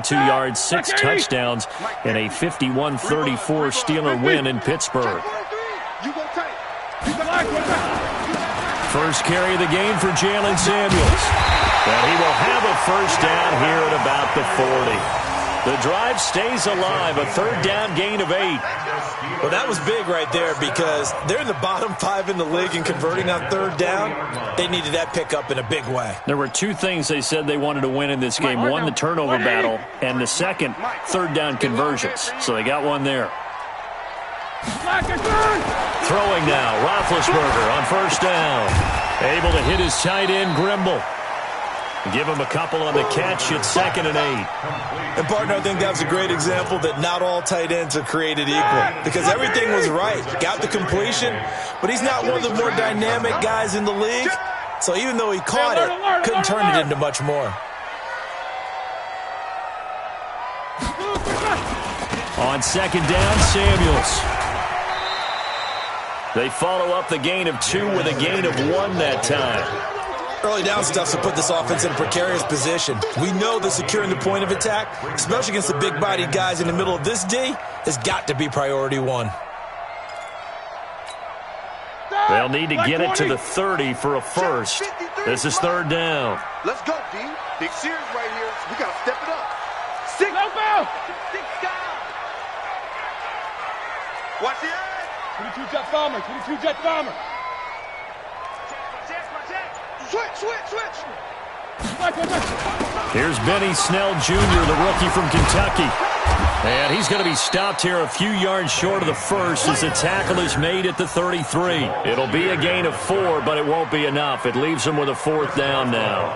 2 yards, 6 touchdowns, and a 51-34 Steeler win in Pittsburgh. First carry of the game for Jalen Samuels. And he will have a first down here at about the 40. The drive stays alive, a third down gain of 8. Well, that was big right there because they're in the bottom 5 in the league and converting on third down. They needed that pickup in a big way. There were 2 things they said they wanted to win in this game. One, the turnover battle, and the second, third down conversions. So they got one there. Throwing now, Roethlisberger on first down. Able to hit his tight end, Grimble. Give him a couple on the catch at 2nd and 8. And, partner, I think that was a great example that not all tight ends are created equal because everything was right. Got the completion, but he's not one of the more dynamic guys in the league. So even though he caught it, couldn't turn it into much more. On 2nd down, Samuels. They follow up the gain of 2 with a gain of 1 that time. Early down stuff to put this offense in a precarious position. We know that securing the point of attack, especially against the big-bodied guys in the middle of this D, has got to be priority 1. They'll need to get it to the 30 for a first. This is 3rd down. Let's go, D. Big series right here. We got to step it up. 6 down. 6 down. Watch the edge. 22 jet bomber. 22 jet bomber. Switch. Here's Benny Snell Jr., the rookie from Kentucky. And he's going to be stopped here a few yards short of the first as the tackle is made at the 33. It'll be a gain of 4, but it won't be enough. It leaves him with a 4th down now.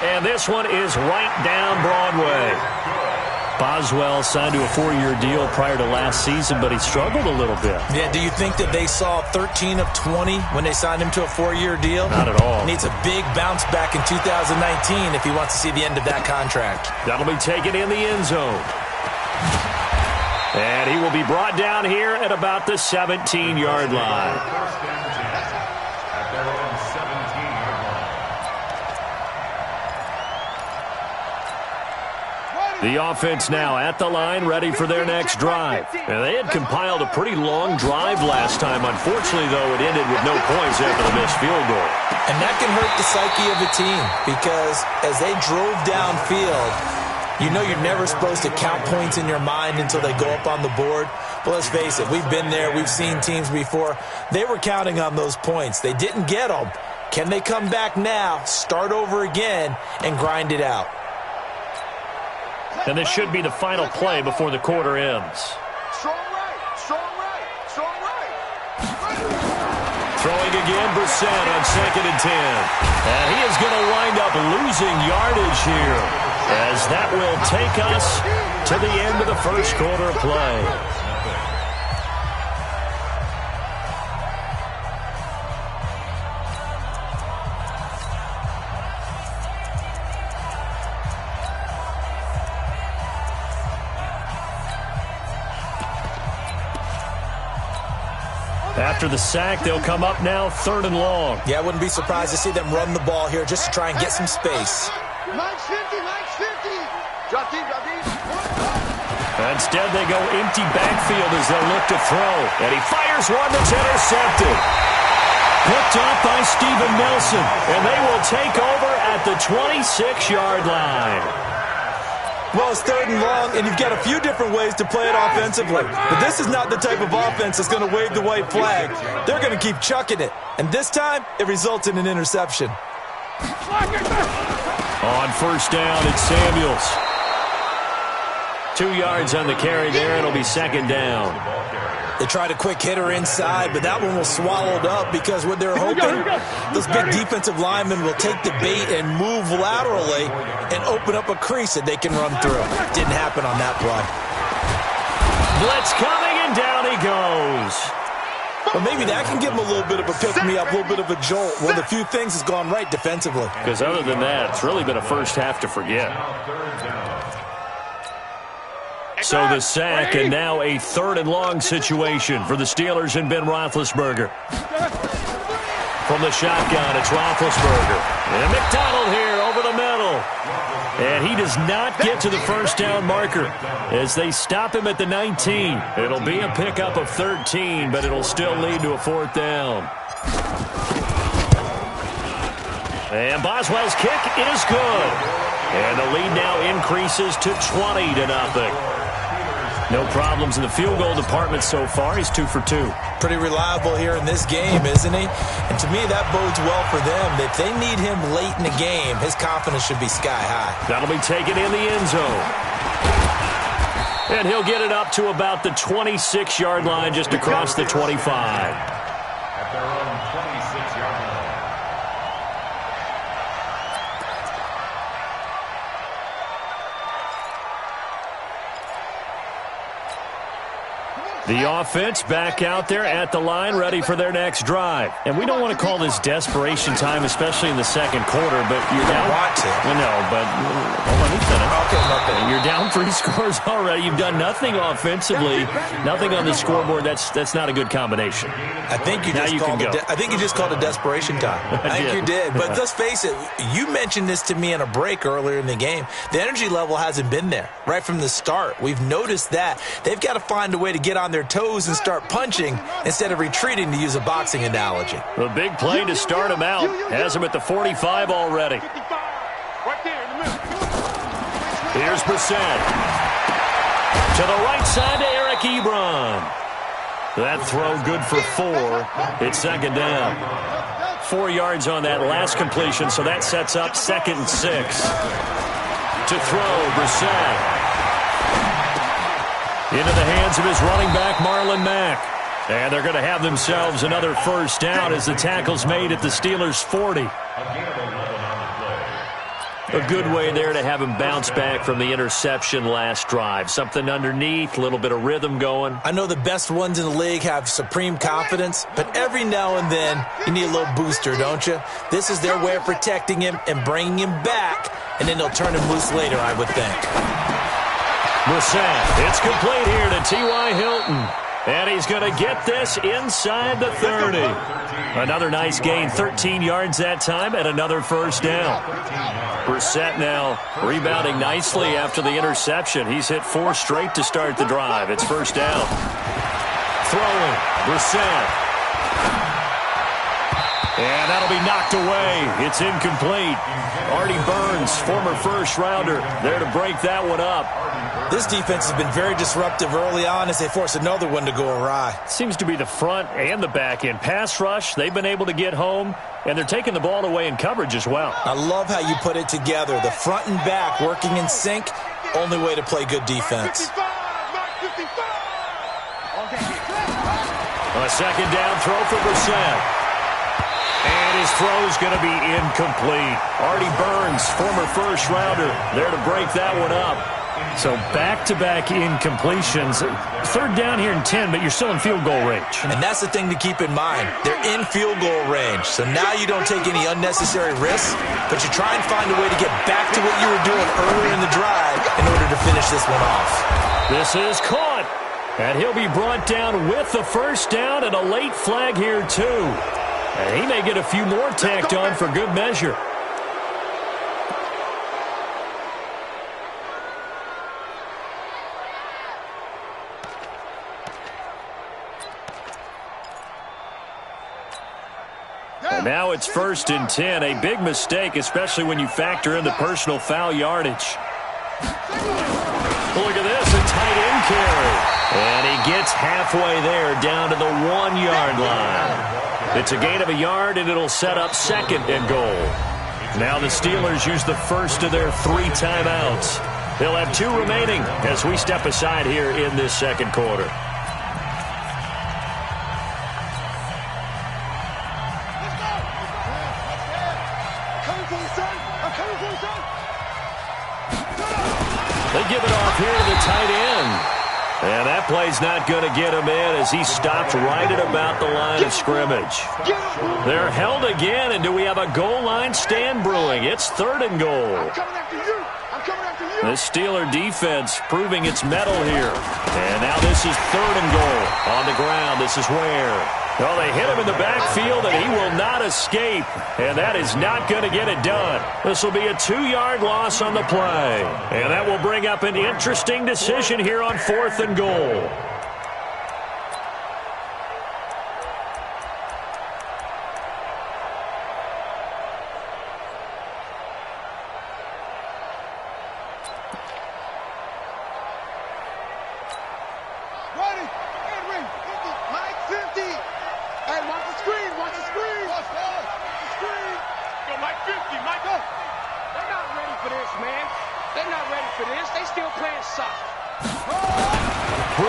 And this one is right down Broadway. Boswell signed to a 4-year deal prior to last season, but he struggled a little bit. Yeah, do you think that they saw 13 of 20 when they signed him to a 4-year deal? Not at all. He needs a big bounce back in 2019 if he wants to see the end of that contract. That'll be taken in the end zone. And he will be brought down here at about the 17-yard line. The offense now at the line, ready for their next drive. And they had compiled a pretty long drive last time. Unfortunately, though, it ended with no points after the missed field goal. And that can hurt the psyche of a team because as they drove downfield, you know you're never supposed to count points in your mind until they go up on the board. But let's face it, we've been there. We've seen teams before. They were counting on those points. They didn't get them. Can they come back now, start over again, and grind it out? And this should be the final play before the quarter ends. Strong right. Throwing again, Brissett on 2nd and 10. And he is going to wind up losing yardage here, as that will take us to the end of the first quarter of play. After the sack, they'll come up now 3rd and long. Yeah, I wouldn't be surprised to see them run the ball here just to try and get some space. Mike's 50. Drop deep. Instead, they go empty backfield as they look to throw. And he fires one that's intercepted. Picked off by Steven Nelson. And they will take over at the 26-yard line. Well, it's 3rd and long, and you've got a few different ways to play it offensively. But this is not the type of offense that's going to wave the white flag. They're going to keep chucking it. And this time, it results in an interception. On first down, it's Samuels. 2 yards on the carry there. It'll be 2nd down. They tried a quick hitter inside, but that one was swallowed up because what they're hoping, those big defensive linemen will take the bait and move laterally and open up a crease that they can run through. Didn't happen on that play. Blitz coming, and down he goes. But maybe that can give him a little bit of a pick-me-up, a little bit of a jolt. One of the few things has gone right defensively. Because other than that, it's really been a first half to forget. So the sack, and now a 3rd and long situation for the Steelers and Ben Roethlisberger. From the shotgun, it's Roethlisberger. And McDonald here over the middle. And he does not get to the first down marker as they stop him at the 19. It'll be a pickup of 13, but it'll still lead to a 4th down. And Boswell's kick is good. And the lead now increases to 20-0. No problems in the field goal department so far. He's 2 for 2. Pretty reliable here in this game, isn't he? And to me, that bodes well for them. If they need him late in the game, his confidence should be sky high. That'll be taken in the end zone. And he'll get it up to about the 26-yard line, just across the 25. At their own 26-yard line. The offense back out there at the line, ready for their next drive. And we don't want to call this desperation time, especially in the second quarter, but you're down. Want to. Well, no, but hold on, let me finish. Okay, nothing. You're down 3 scores already. You've done nothing offensively, nothing on the scoreboard. That's not a good combination. I think you just called it desperation time. I think you did. But let's face it, you mentioned this to me in a break earlier in the game. The energy level hasn't been there right from the start. We've noticed that. They've got to find a way to get on their toes and start punching instead of retreating, to use a boxing analogy. The big play to start him out has him at the 45 already. Here's Brissett. To the right side to Eric Ebron. That throw good for 4. It's 2nd down. 4 yards on that last completion, so that sets up 2nd and 6. To throw, Brissett. Into the hands of his running back, Marlon Mack. And they're going to have themselves another first down as the tackle's made at the Steelers' 40. A good way there to have him bounce back from the interception last drive. Something underneath, a little bit of rhythm going. I know the best ones in the league have supreme confidence, but every now and then you need a little booster, don't you? This is their way of protecting him and bringing him back, and then they'll turn him loose later, I would think. Brissett, it's complete here to T.Y. Hilton. And he's going to get this inside the 30. Another nice gain, 13 yards that time, and another first down. Brissett now rebounding nicely after the interception. He's hit 4 straight to start the drive. It's first down. Throwing, Brissett. And that'll be knocked away. It's incomplete. Artie Burns, former first-rounder, there to break that one up. This defense has been very disruptive early on as they force another one to go awry. Seems to be the front and the back end. Pass rush, they've been able to get home, and they're taking the ball away in coverage as well. I love how you put it together. The front and back working in sync, only way to play good defense. A second down throw for Brissett. And his throw's going to be incomplete. Artie Burns, former first-rounder, there to break that one up. So back-to-back incompletions. 3rd down here in 10, but you're still in field goal range. And that's the thing to keep in mind. They're in field goal range. So now you don't take any unnecessary risks, but you try and find a way to get back to what you were doing earlier in the drive in order to finish this one off. This is caught. And he'll be brought down with the first down and a late flag here, too. And he may get a few more tacked on for good measure. And now it's 1st and 10. A big mistake, especially when you factor in the personal foul yardage. Look at this, a tight end carry. And he gets halfway there, down to the 1-yard line. It's a gain of a yard, and it'll set up 2nd and goal. Now the Steelers use the first of their 3 timeouts. They'll have 2 remaining as we step aside here in this second quarter. They give it off here to the tight end. And that play's not going to get him in as he stopped right at about the line of scrimmage. They're held again, and do we have a goal line stand brewing? It's 3rd and goal. The Steeler defense proving its mettle here. And now this is 3rd and goal on the ground. This is Ware. Well, they hit him in the backfield, and he will not escape. And that is not going to get it done. This will be a 2-yard loss on the play. And that will bring up an interesting decision here on 4th and goal.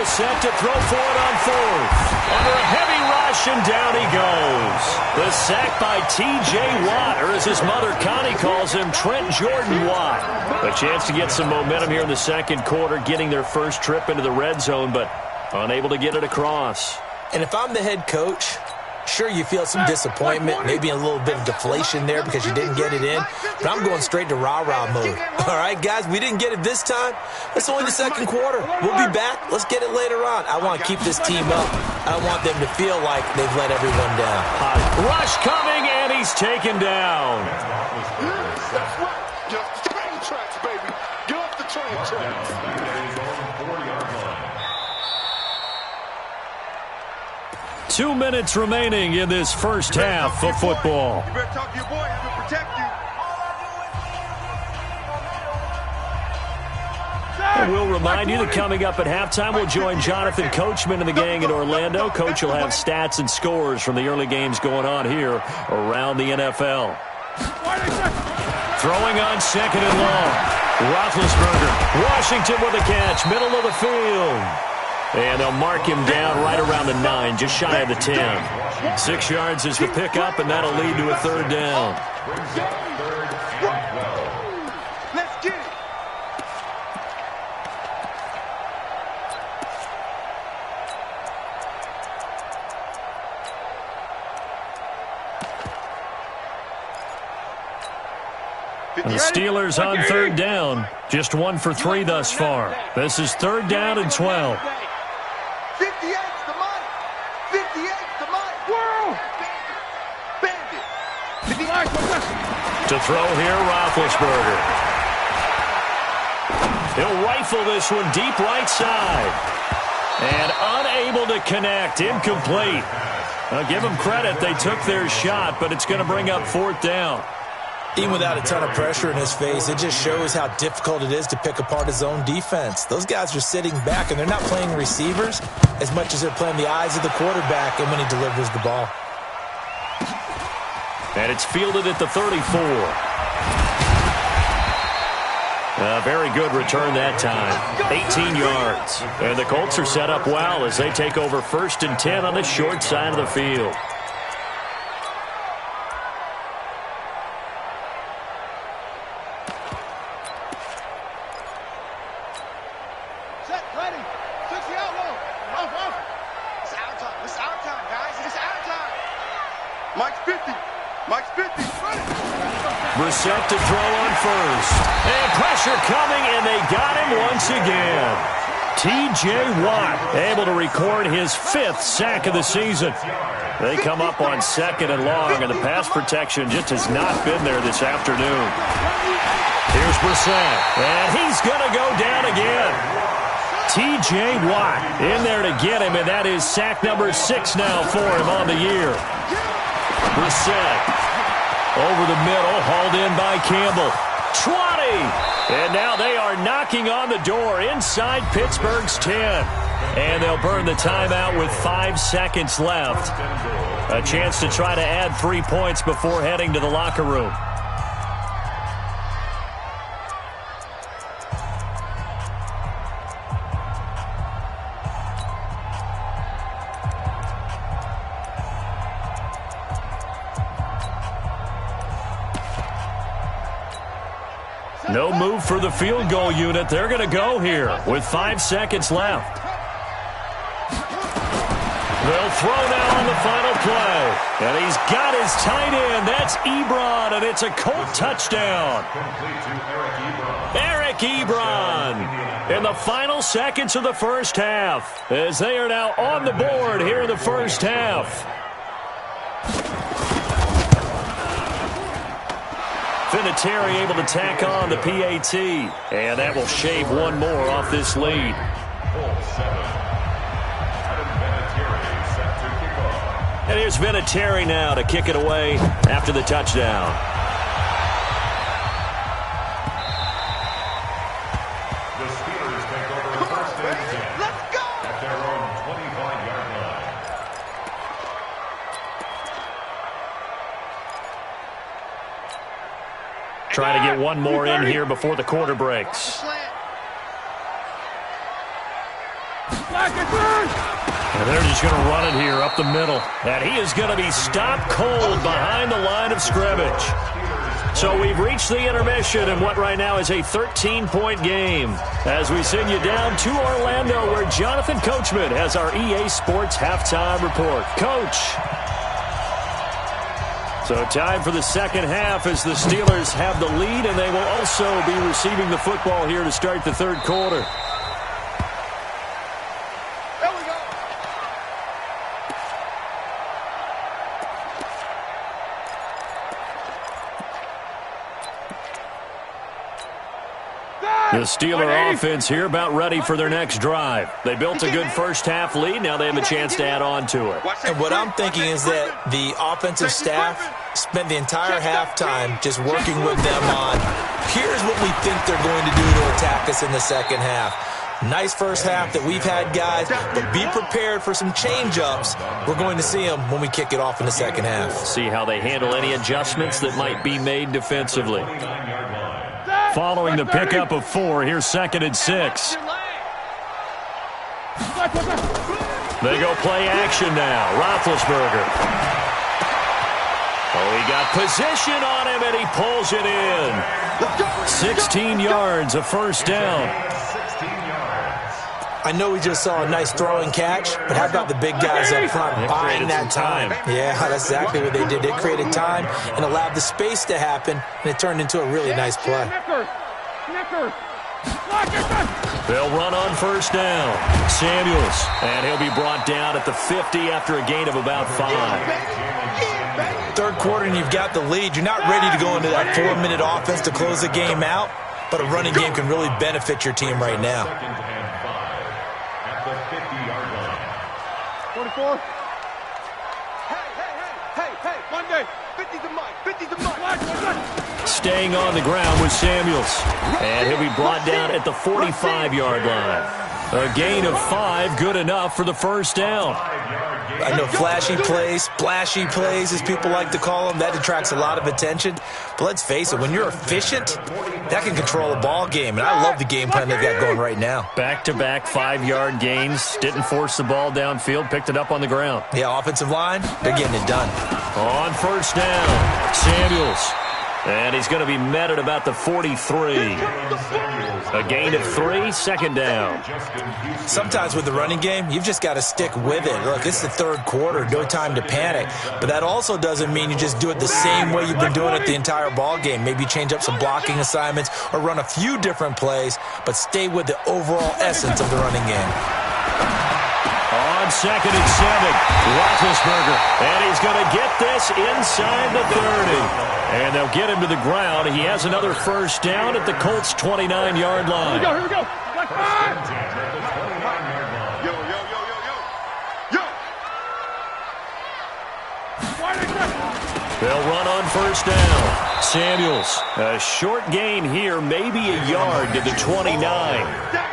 Set to throw for it on 4th. Under a heavy rush, and down he goes. The sack by T.J. Watt, or as his mother Connie calls him, Trent Jordan Watt. A chance to get some momentum here in the second quarter, getting their first trip into the red zone, but unable to get it across. And if I'm the head coach, sure, you feel some disappointment, maybe a little bit of deflation there because you didn't get it in, but I'm going straight to rah-rah mode. All right, guys, we didn't get it this time. It's only the second quarter. We'll be back. Let's get it later on. I want to keep this team up. I want them to feel like they've let everyone down. Rush coming, and he's taken down. That's right. Get off the train tracks, baby. Get off the train tracks. 2 minutes remaining in this first half of football. You better talk to your boy. Have him protect you. And we'll remind you that coming up at halftime, we'll join Jonathan Coachman and the gang in Orlando. Coach will have stats and scores from the early games going on here around the NFL. Throwing on 2nd and long. Roethlisberger. Washington with a catch. Middle of the field. And they'll mark him down right around the 9, just shy of the 10. 6 yards is the pickup, and that'll lead to a 3rd down. Let's get it. The Steelers on 3rd down. Just 1 for 3 thus far. This is 3rd down and 12. 58's the money. 58's the money. Whoa! Bandit. To throw here, Roethlisberger. He'll rifle this one deep right side. And unable to connect. Incomplete. I'll give them credit. They took their shot, but it's going to bring up 4th down. Even without a ton of pressure in his face, it just shows how difficult it is to pick apart his own defense. Those guys are sitting back, and they're not playing receivers as much as they're playing the eyes of the quarterback and when he delivers the ball. And it's fielded at the 34. A very good return that time. 18 yards. And the Colts are set up well as they take over 1st and 10 on the short side of the field. Brissett to throw on 1st. And pressure coming, and they got him once again. T.J. Watt able to record his 5th sack of the season. They come up on 2nd and long, and the pass protection just has not been there this afternoon. Here's Brissett, and he's going to go down again. T.J. Watt in there to get him, and that is sack number 6 now for him on the year. Brissett. Over the middle, hauled in by Campbell. 20! And now they are knocking on the door inside Pittsburgh's 10. And they'll burn the timeout with 5 seconds left. A chance to try to add 3 points before heading to the locker room. No move for the field goal unit. They're going to go here with 5 seconds left. They'll throw now on the final play. And he's got his tight end. That's Ebron, and it's a Colt touchdown. Eric Ebron in the final seconds of the first half as they are now on the board here in the first half. Vinatieri able to tack on the PAT. And that will shave one more off this lead. And here's Vinatieri now to kick it away after the touchdown. The Steelers take over first and 10. Let's go! At their own 25-yard line. Trying to get one more in here before the quarter breaks. And they're just going to run it here up the middle. And he is going to be stopped cold behind the line of scrimmage. So we've reached the intermission in what right now is a 13-point game. As we send you down to Orlando, where Jonathan Coachman has our EA Sports halftime report. Coach. So time for the second half as the Steelers have the lead, and they will also be receiving the football here to start the third quarter. The Steeler offense here about ready for their next drive. They built a good first-half lead. Now they have a chance to add on to it. And what I'm thinking is that the offensive staff spent the entire halftime just working with them on, here's what we think they're going to do to attack us in the second half. Nice first half that we've had, guys, but be prepared for some change-ups. We're going to see them when we kick it off in the second half. See how they handle any adjustments that might be made defensively. Following the pickup of 4, here's 2nd and 6. They go play action now. Roethlisberger. Oh, he got position on him, and he pulls it in. 16 yards, a first down. I know we just saw a nice throwing catch, but how about the big guys up front buying that time? Yeah, that's exactly what they did. They created time and allowed the space to happen, and it turned into a really nice play. They'll run on first down. Samuels, and he'll be brought down at the 50 after a gain of about 5. Third quarter, and you've got the lead. You're not ready to go into that 4-minute offense to close the game out, but a running game can really benefit your team right now. 44. Hey, Monday. 50's the mic. 50's the mic. Staying on the ground with Samuels. And he'll be brought down at the 45-yard line. A gain of 5, good enough for the first down. I know flashy plays, splashy plays, as people like to call them, that attracts a lot of attention. But let's face it, when you're efficient, that can control a ball game. And I love the game plan they've got going right now. Back-to-back 5-yard gains. Didn't force the ball downfield. Picked it up on the ground. Yeah, offensive line, they're getting it done. On first down, Samuels. And he's going to be met at about the 43. A gain of 3, second down. Sometimes with the running game, you've just got to stick with it. Look, it's the third quarter, no time to panic. But that also doesn't mean you just do it the same way you've been doing it the entire ball game. Maybe change up some blocking assignments or run a few different plays, but stay with the overall essence of the running game. On 2nd and 7, Roethlisberger, and he's going to get this inside the 30. And they'll get him to the ground. He has another first down at the Colts' 29-yard line. Here we go. Black 5. Yo. They'll run on first down. Samuels, a short gain here, maybe a yard to the 29.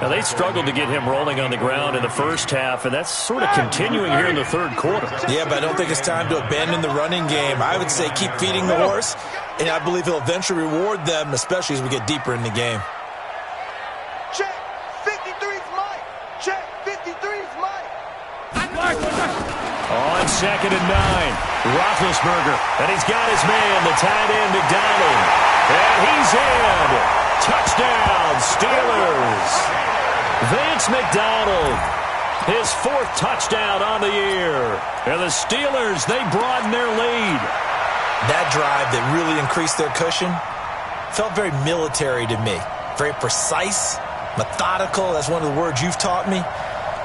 Now, they struggled to get him rolling on the ground in the first half, and that's sort of continuing here in the third quarter. Yeah, but I don't think it's time to abandon the running game. I would say keep feeding the horse, and I believe he'll eventually reward them, especially as we get deeper in the game. Check. 53's Mike. Check. 53's Mike. On 2nd and 9, Roethlisberger, and he's got his man, the tight end, McDonald. And he's in. Touchdown, Steelers. Vance McDonald, his 4th touchdown on the year. And the Steelers, they broaden their lead. That drive that really increased their cushion felt very military to me. Very precise, methodical, that's one of the words you've taught me.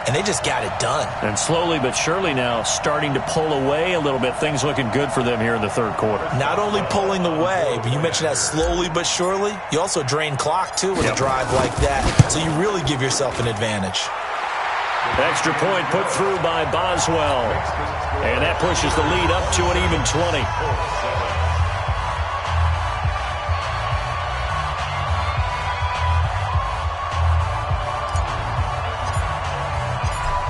and they just got it done. And slowly but surely now starting to pull away a little bit. Things looking good for them here in the third quarter. Not only pulling away, but you mentioned that slowly but surely. You also drain clock, too, with a drive like that. So you really give yourself an advantage. Extra point put through by Boswell. And that pushes the lead up to an even 20.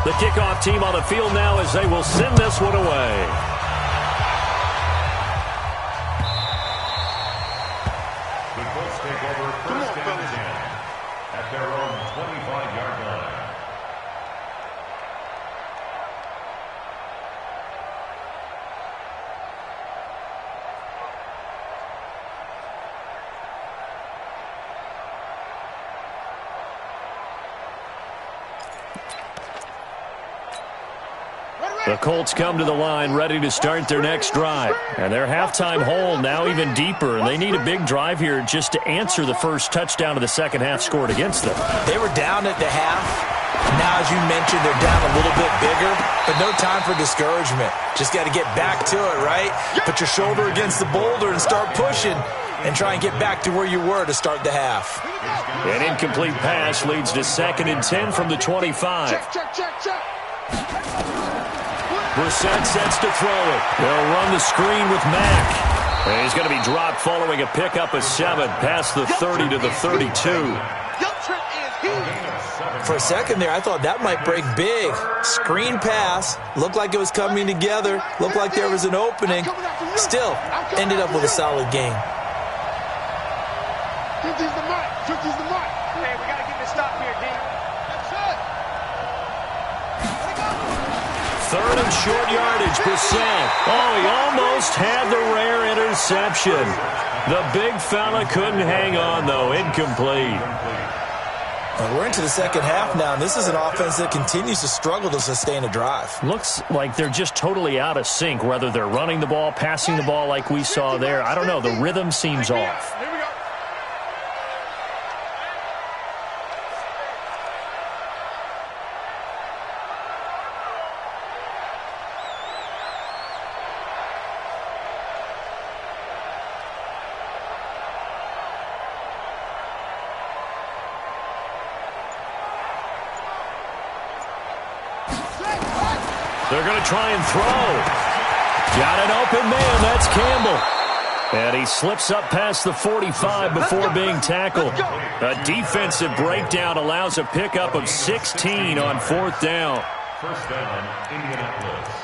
The kickoff team on the field now as they will send this one away. The Colts take over first down and 10 at their own 25-yard line. The Colts come to the line ready to start their next drive. And their halftime hole now even deeper. And they need a big drive here just to answer the first touchdown of the second half scored against them. They were down at the half. Now, as you mentioned, they're down a little bit bigger, but no time for discouragement. Just got to get back to it, right? Put your shoulder against the boulder and start pushing and try and get back to where you were to start the half. An incomplete pass leads to 2nd and 10 from the 25. Check. Brissett sets to throw it. They'll run the screen with Mack. And he's going to be dropped following a pickup of 7 past the 30 to the 32. For a second there, I thought that might break big. Screen pass. Looked like it was coming together. Looked like there was an opening. Still, ended up with a solid game. 50's the mark. 50's the mark. Hey, we got to get this stop here, D. That's it. 3rd and short yardage, Brissett. Oh, he almost had the rare interception. The big fella couldn't hang on, though. Incomplete. Well, we're into the second half now, and this is an offense that continues to struggle to sustain a drive. Looks like they're just totally out of sync, whether they're running the ball, passing the ball like we saw there. I don't know. The rhythm seems off. Here we go. They're going to try and throw. Got an open man. That's Campbell. And he slips up past the 45 before being tackled. A defensive breakdown allows a pickup of 16 on 4th down. First down, Indianapolis.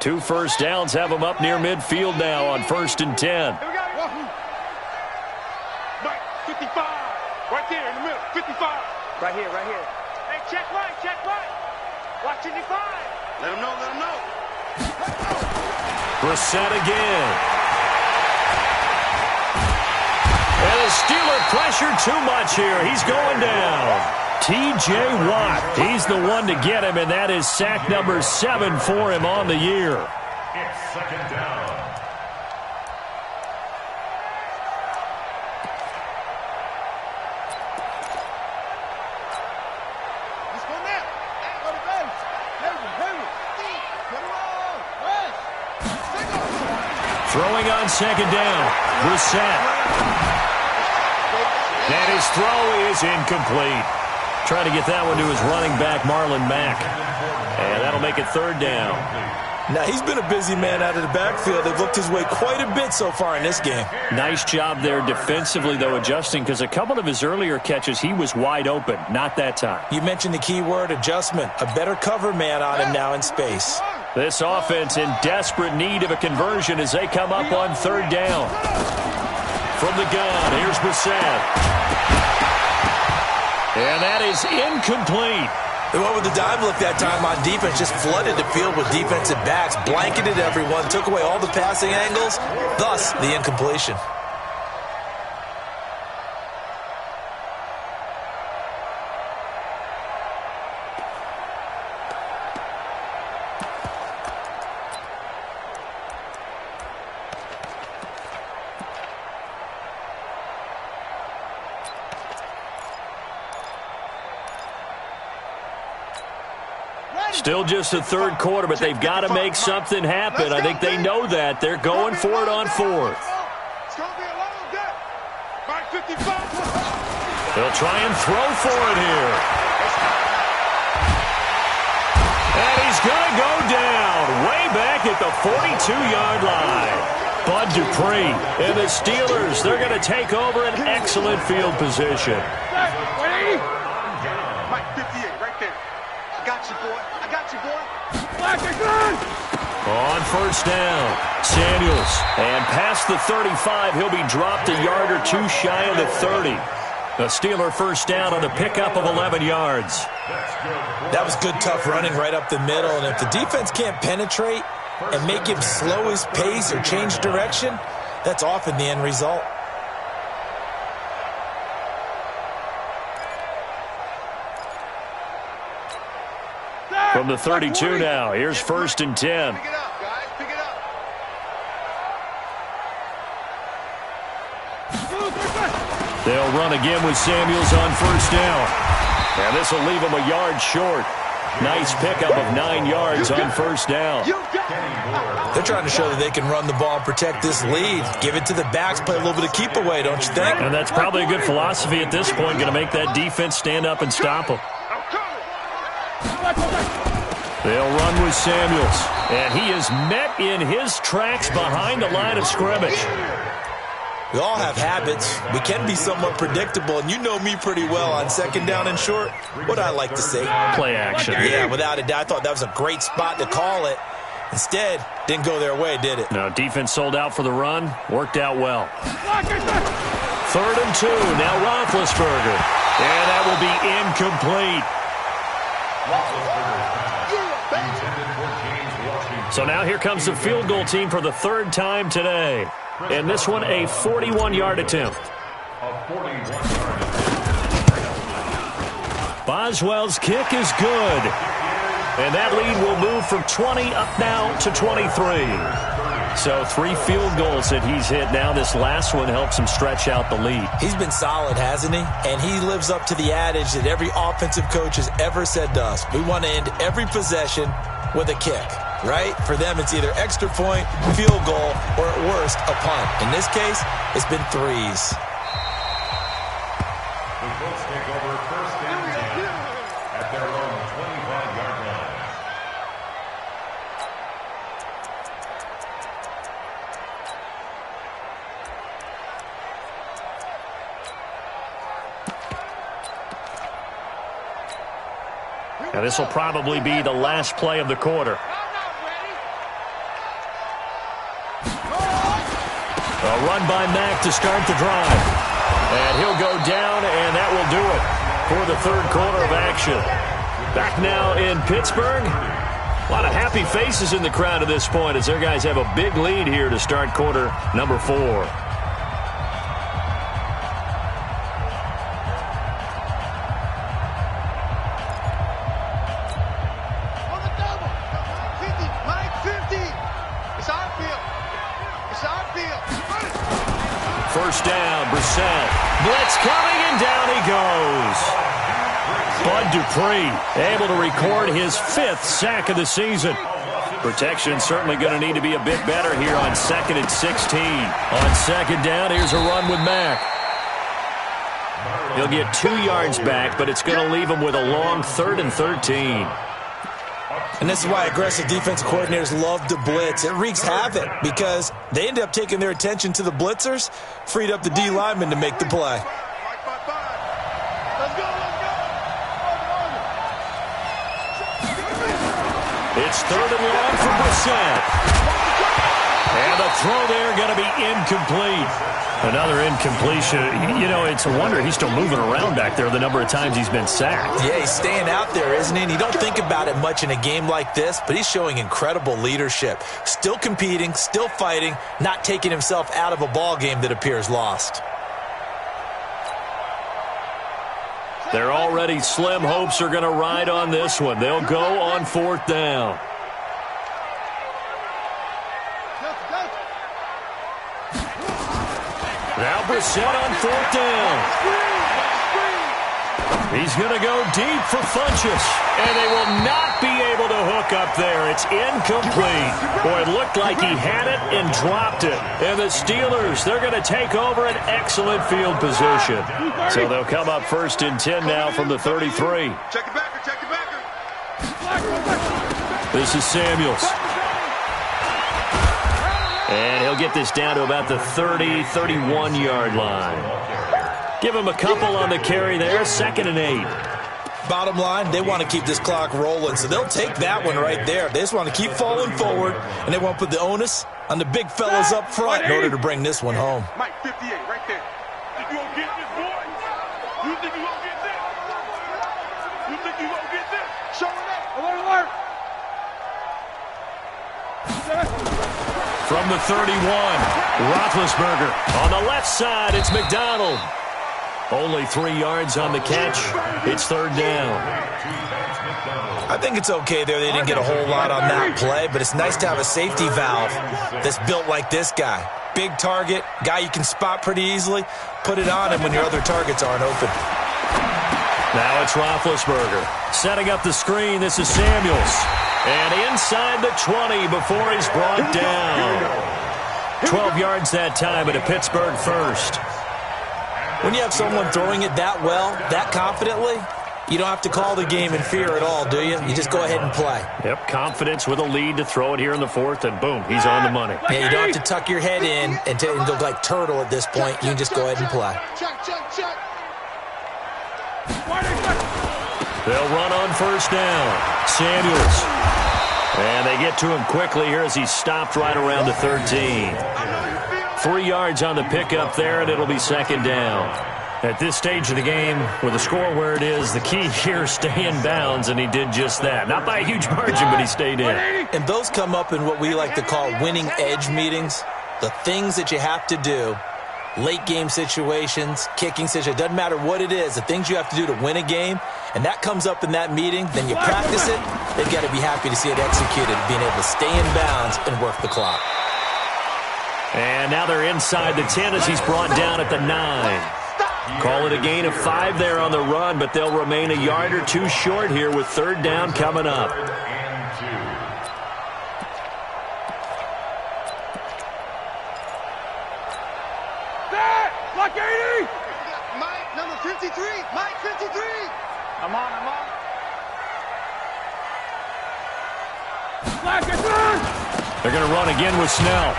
Two first downs have them up near midfield now on 1st and 10. Here we go. Mike, 55. Right there in the middle. 55. Right here. Hey, check right. Watch 55. Let him know. Brissett again. And the Steeler pressure too much here. He's going down. T.J. Watt, he's the one to get him, and that is sack number 7 for him on the year. It's 2nd down. Let's go now. Go to base. Hurry. Come on. Rush. Throwing on 2nd down. Brissett. And his throw is incomplete. Trying to get that one to his running back, Marlon Mack. And that'll make it 3rd down. Now, he's been a busy man out of the backfield. They've looked his way quite a bit so far in this game. Nice job there defensively, though, adjusting, because a couple of his earlier catches, he was wide open. Not that time. You mentioned the key word, adjustment. A better cover man on him now in space. This offense in desperate need of a conversion as they come up on 3rd down. From the gun, here's Brissett. And that is incomplete. They went with the dime look that time on defense, just flooded the field with defensive backs, blanketed everyone, took away all the passing angles, thus the incompletion. Still just the third quarter, but they've got to make something happen. I think they know that. They're going for it on fourth. It's going to be a long day. Mike 55. They'll try and throw for it here. And he's going to go down way back at the 42-yard line. Bud Dupree and the Steelers, they're going to take over an excellent field position. Mike 58 right there. I got you, boy. I got you, boy. On first down, Samuels. And past the 35, he'll be dropped a yard or two shy of the 30. The Steeler first down on the pickup of 11 yards. That was good, tough running right up the middle. And if the defense can't penetrate and make him slow his pace or change direction, that's often the end result. From the 32 now, here's first and 10. Pick it up, guys. Pick it up. They'll run again with Samuels on first down. And this will leave him a yard short. Nice pickup of 9 yards on first down. They're trying to show that they can run the ball and protect this lead. Give it to the backs, play a little bit of keep away, don't you think? And that's probably a good philosophy at this point, going to make that defense stand up and stop them. They'll run with Samuels. And he is met in his tracks behind the line of scrimmage. We all have habits. We can be somewhat predictable, and you know me pretty well on second down and short. What I like to say? Play action. Yeah, without a doubt. I thought that was a great spot to call it. Instead, didn't go their way, did it? No, defense sold out for the run. Worked out well. Third and 2. Now Roethlisberger. And that will be incomplete. So now here comes the field goal team for the third time today. And this one, a 41-yard attempt. Boswell's kick is good. And that lead will move from 20 up now to 23. So 3 field goals that he's hit now. This last one helps him stretch out the lead. He's been solid, hasn't he? And he lives up to the adage that every offensive coach has ever said to us. We want to end every possession with a kick, right? For them, it's either extra point, field goal, or at worst, a punt. In this case, it's been 3s. The Colts take over first and 10 at their own 25-yard line. Now this will probably be the last play of the quarter. A run by Mack to start the drive. And he'll go down, and that will do it for the third quarter of action. Back now in Pittsburgh. A lot of happy faces in the crowd at this point as their guys have a big lead here to start quarter number 4. First down, Brissett. Blitz coming, and down he goes. Bud Dupree able to record his 5th sack of the season. Protection certainly going to need to be a bit better here on 2nd and 16. On second down, here's a run with Mack. He'll get 2 yards back, but it's going to leave him with a long 3rd and 13. And this is why aggressive defense coordinators love to blitz. It wreaks havoc because they end up taking their attention to the blitzers, freed up the D lineman to make the play. It's 3rd and long for Brissett. And the throw there going to be incomplete. Another incompletion. You know, it's a wonder he's still moving around back there the number of times he's been sacked. Yeah, he's staying out there, isn't he? And you don't think about it much in a game like this, but he's showing incredible leadership. Still competing, still fighting, not taking himself out of a ball game that appears lost. Their already slim hopes are going to ride on this one. They'll go on 4th down. Now Brissett on 4th down. He's going to go deep for Funchess. And they will not be able to hook up there. It's incomplete. Boy, it looked like he had it and dropped it. And the Steelers, they're going to take over an excellent field position. So they'll come up 1st and 10 now from the 33. Check it backer, check it backer. This is Samuels. And he'll get this down to about the 30, 31-yard line. Give him a couple on the carry there, 2nd and 8. Bottom line, they want to keep this clock rolling, so they'll take that one right there. They just want to keep falling forward, and they want to put the onus on the big fellas up front in order to bring this one home. Mike, 58, right there. Think you gonna get this, boy? You think you gonna get this? You think you gonna get this? Show it up. Alert, alert. From the 31, Roethlisberger. On the left side, it's McDonald. Only 3 yards on the catch. It's 3rd down. I think it's okay there. They didn't get a whole lot on that play, but it's nice to have a safety valve that's built like this guy. Big target, guy you can spot pretty easily. Put it on him when your other targets aren't open. Now it's Roethlisberger. Setting up the screen, this is Samuels. And inside the 20 before he's brought down. 12 yards that time at a Pittsburgh first. When you have someone throwing it that well, that confidently, you don't have to call the game in fear at all, do you? You just go ahead and play. Yep, confidence with a lead to throw it here in the 4th, and boom, he's on the money. Yeah, you don't have to tuck your head in and go like turtle at this point. You can just go ahead and play. Check, check, check. They'll run on 1st down. Samuels. And they get to him quickly here as he's stopped right around the 13. 3 yards on the pickup there, and it'll be 2nd down. At this stage of the game, with the score where it is, the key here is stay in bounds, and he did just that. Not by a huge margin, but he stayed in. And those come up in what we like to call winning edge meetings. The things that you have to do, late game situations, kicking situations, doesn't matter what it is, the things you have to do to win a game, and that comes up in that meeting, then you practice it, they've got to be happy to see it executed, being able to stay in bounds and work the clock. And now they're inside the 10 as he's brought down at the 9. Call it a gain of 5 there on the run, but they'll remain a yard or 2 short here with 3rd down coming up. Block 80! Mike, number 53. Mike, 53. I'm on. Black it, turn! They're going to run again with Snell.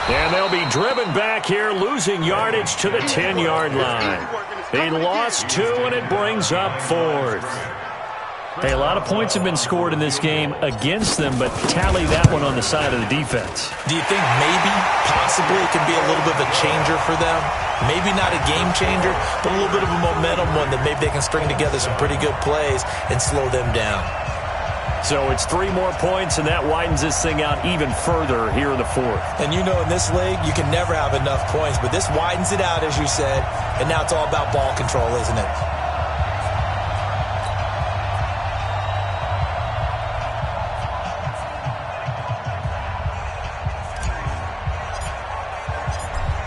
And they'll be driven back here, losing yardage to the 10-yard line. They lost 2, and it brings up 4th. Hey, a lot of points have been scored in this game against them, but tally that one on the side of the defense. Do you think maybe, possibly, it can be a little bit of a changer for them? Maybe not a game changer, but a little bit of a momentum one that maybe they can string together some pretty good plays and slow them down. So it's 3 more points, and that widens this thing out even further here in the 4th. And you know in this league, you can never have enough points, but this widens it out, as you said, and now it's all about ball control, isn't it?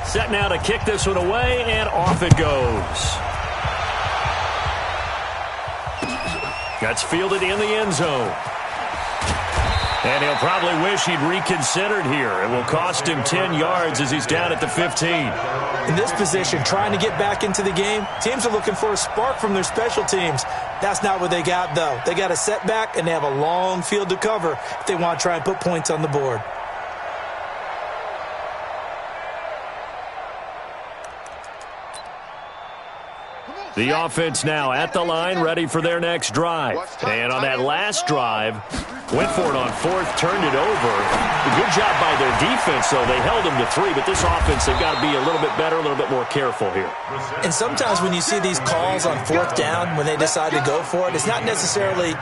Set now to kick this one away, and off it goes. That's fielded in the end zone. And he'll probably wish he'd reconsidered here. It will cost him 10 yards as he's down at the 15. In this position, trying to get back into the game, teams are looking for a spark from their special teams. That's not what they got, though. They got a setback, and they have a long field to cover if they want to try and put points on the board. The offense now at the line, ready for their next drive. And on that last drive, went for it on 4th, turned it over. A good job by their defense, though. They held them to 3, but this offense, they've got to be a little bit better, a little bit more careful here. And sometimes when you see these calls on 4th down, when they decide to go for it, it's not necessarily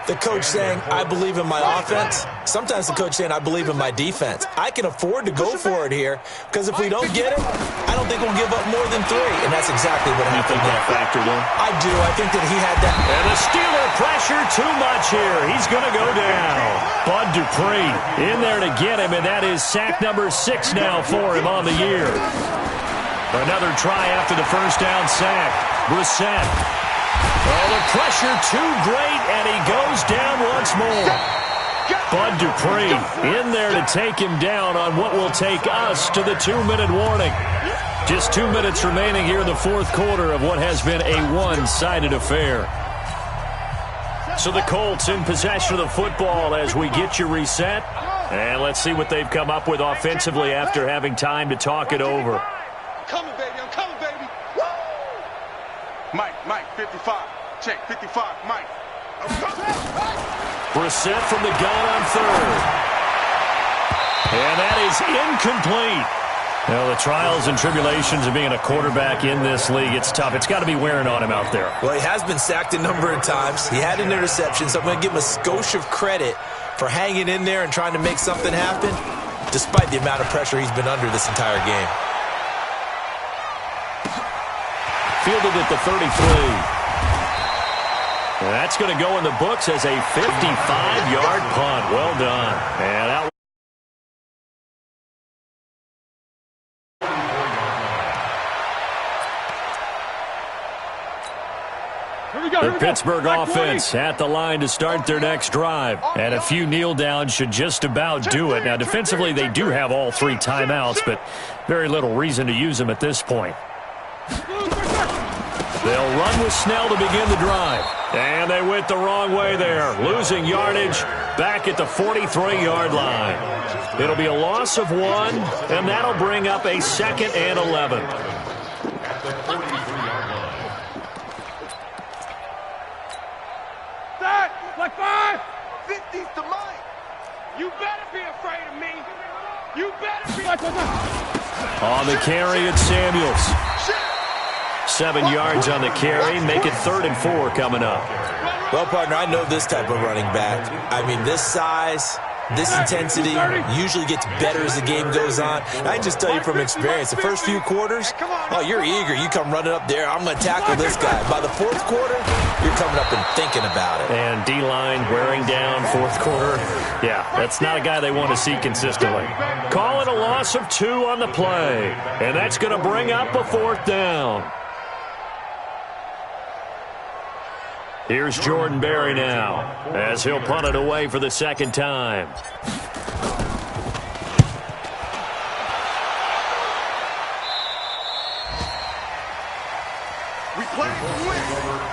the coach saying, I believe in my offense. Sometimes the coach saying, I believe in my defense. I can afford to go for it here because if we don't get it, I don't think we'll give up more than 3. And that's exactly what happened there. Factored in? I do. I think that he had that. And the Steeler pressure too much here. He's going to go down. Bud Dupree in there to get him, and that is sack number 6 now for him on the year. Another try after the first down sack. Brissett. Oh, the pressure too great, and he goes down once more. Bud Dupree in there to take him down on what will take us to the 2-minute warning. Just 2 minutes remaining here in the fourth quarter of what has been a one-sided affair. So the Colts in possession of the football as we get you reset. And let's see what they've come up with offensively after having time to talk it over. I'm coming, baby. Woo! Mike, 55. Check, 55, Mike. Brissett from the gun on third. And that is incomplete. Well, the trials and tribulations of being a quarterback in this league, it's tough. It's got to be wearing on him out there. Well, he has been sacked a number of times. He had an interception, so I'm going to give him a skosh of credit for hanging in there and trying to make something happen, despite the amount of pressure he's been under this entire game. Fielded at the 33. And that's going to go in the books as a 55-yard punt. Well done. And out. The Pittsburgh offense at the line to start their next drive. And a few kneel downs should just about do it. Now, defensively, they do have all 3 timeouts, but very little reason to use them at this point. They'll run with Snell to begin the drive. And they went the wrong way there, losing yardage back at the 43-yard line. It'll be a loss of 1, and that'll bring up a 2nd and 11. Like 5. 50's to Mike. You better be afraid of me. You better be. On the carry, it's Samuels. 7 yards on the carry. Make it 3rd and 4 coming up. Well, partner, I know this type of running back. I mean, this size, this intensity usually gets better as the game goes on. And I can just tell you from experience, the first few quarters, oh, you're eager. You come running up there, I'm going to tackle this guy. By the 4th quarter, you're coming up and thinking about it. And D-line wearing down 4th quarter. Yeah, that's not a guy they want to see consistently. Call it a loss of 2 on the play. And that's going to bring up a 4th down. Here's Jordan Berry now, as he'll punt it away for the 2nd time. We play to win.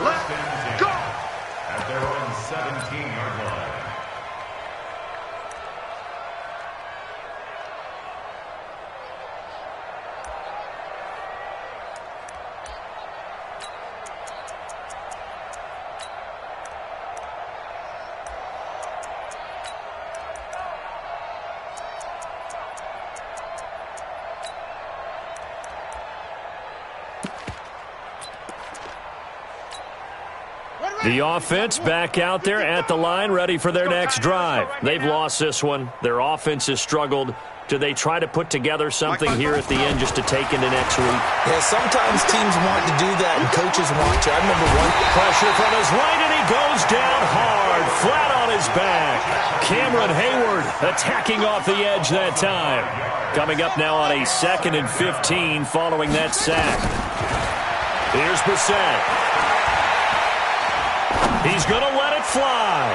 Let's go. At their own 17-yard line. The offense back out there at the line, ready for their next drive. They've lost this one. Their offense has struggled. Do they try to put together something here at the end just to take into next week? Yeah, sometimes teams want to do that and coaches want to. I remember one. Pressure from his right, and he goes down hard, flat on his back. Cameron Hayward attacking off the edge that time. Coming up now on a 2nd and 15 following that sack. Here's Brissett. He's going to let it fly.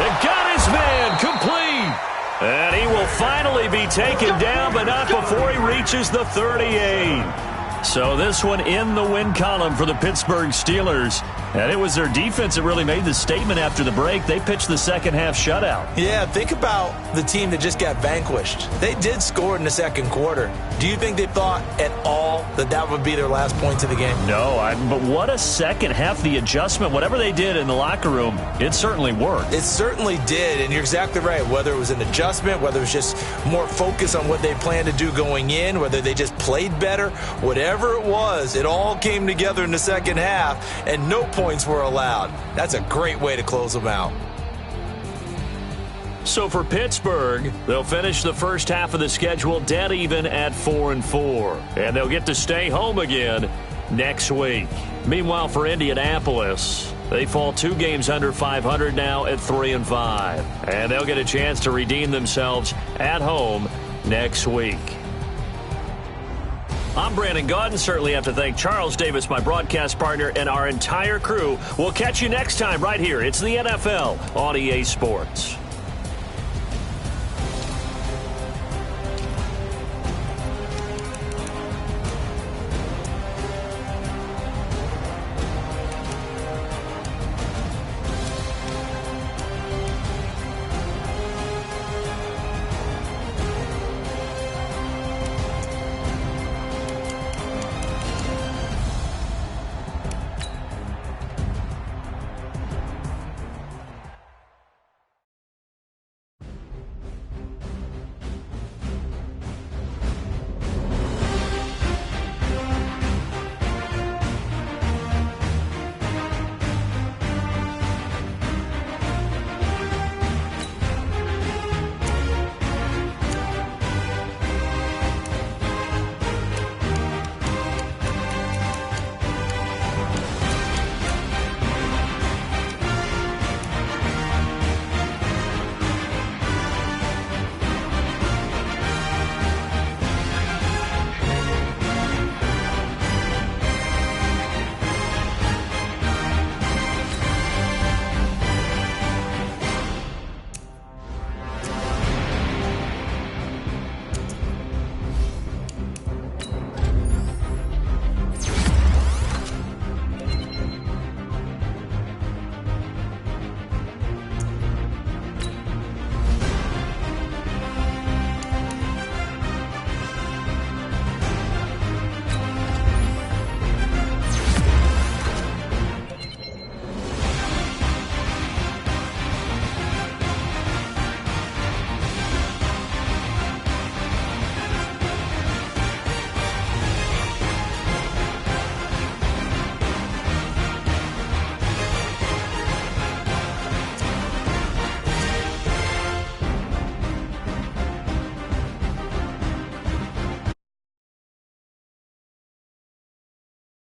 And got his man complete. And he will finally be taken down, but not before he reaches the 38. So this one in the win column for the Pittsburgh Steelers. And it was their defense that really made the statement after the break. They pitched the second-half shutout. Yeah, think about the team that just got vanquished. They did score in the 2nd quarter. Do you think they thought at all that that would be their last points of the game? No, but what a second half. The adjustment, whatever they did in the locker room, it certainly worked. It certainly did, and you're exactly right. Whether it was an adjustment, whether it was just more focus on what they planned to do going in, whether they just played better, whatever it was, it all came together in the second half, and no points were allowed. That's a great way to close them out. So for Pittsburgh, they'll finish the first half of the schedule dead even at 4-4. And they'll get to stay home again next week. Meanwhile, for Indianapolis, they fall 2 games under 500 now at 3-5. And they'll get a chance to redeem themselves at home next week. I'm Brandon Gaudin. Certainly have to thank Charles Davis, my broadcast partner, and our entire crew. We'll catch you next time right here. It's the NFL on EA Sports.